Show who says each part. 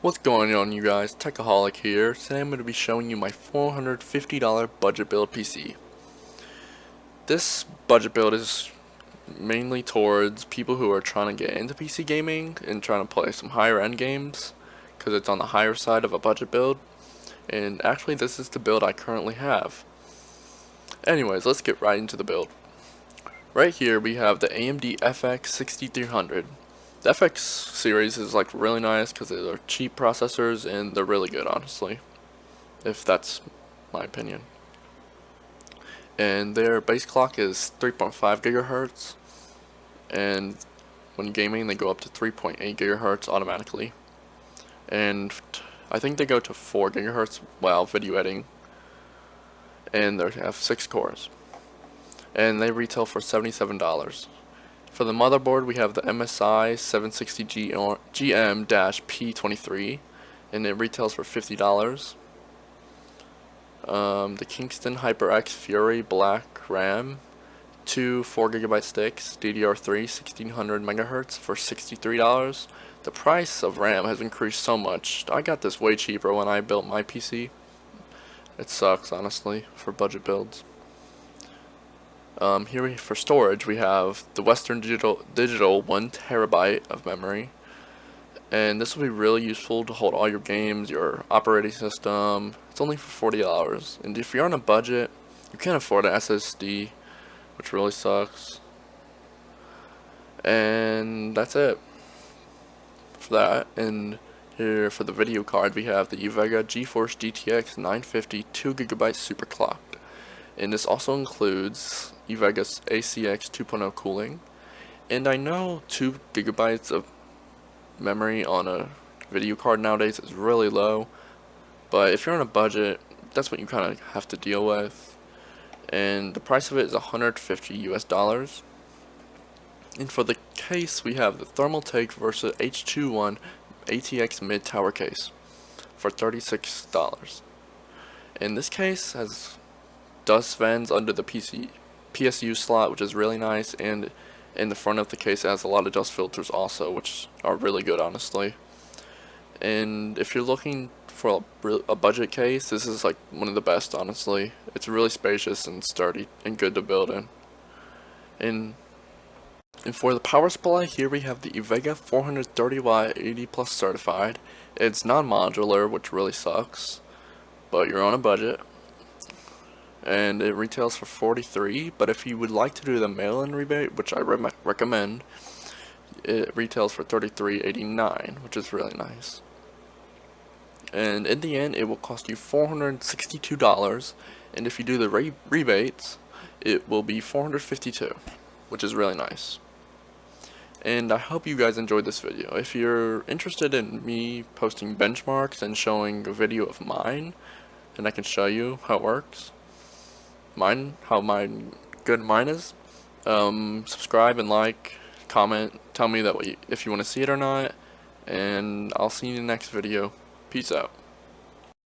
Speaker 1: What's going on, you guys? Techaholic here. Today I'm going to be showing you my $450 budget build PC. This budget build is mainly towards people who are trying to get into PC gaming and trying to play some higher end games because it's on the higher side of a budget build. And actually this is the build I currently have. Anyways, let's get right into the build. Right here we have the AMD FX 6300. The FX series is like really nice because they're cheap processors and they're really good, honestly, if that's my opinion. And their base clock is 3.5 gigahertz, and when gaming they go up to 3.8 gigahertz automatically, and I think they go to 4 gigahertz while video editing, and they have 6 cores, and they retail for $77. For the motherboard, we have the MSI 760GM-P23, and it retails for $50. The Kingston HyperX Fury Black RAM, two 4GB sticks, DDR3 1600 MHz for $63. The price of RAM has increased so much. I got this way cheaper when I built my PC. It sucks, honestly, for budget builds. Here for storage we have the Western Digital 1 terabyte of memory, and this will be really useful to hold all your games, your operating system. It's only for $40, and if you're on a budget you can't afford an SSD, which really sucks. And that's it for that. And here for the video card we have the Uvega GeForce GTX 950 2GB superclocked. And this also includes Uvega's ACX 2.0 cooling. And I know 2 gigabytes of memory on a video card nowadays is really low, but if you're on a budget, that's what you kind of have to deal with. And the price of it is $150 US. And for the case, we have the Thermaltake Versa H21 ATX mid tower case for $36. And this case has dust vents under the PSU slot, which is really nice, and in the front of the case it has a lot of dust filters also, which are really good, honestly. And if you're looking for a budget case, this is like one of the best, honestly. It's really spacious and sturdy and good to build in. And for the power supply, here we have the Uvega 430W 80 plus certified. It's non-modular, which really sucks, but you're on a budget. And it retails for $43, but if you would like to do the mail-in rebate, which I recommend, it retails for $33.89, which is really nice. And in the end, it will cost you $462, and if you do the rebates, it will be $452, which is really nice. And I hope you guys enjoyed this video. If you're interested in me posting benchmarks and showing a video of mine, and I can show you how it works, how good mine is, subscribe and like, comment, tell me that if you want to see it or not, and I'll see you in the next video. Peace out.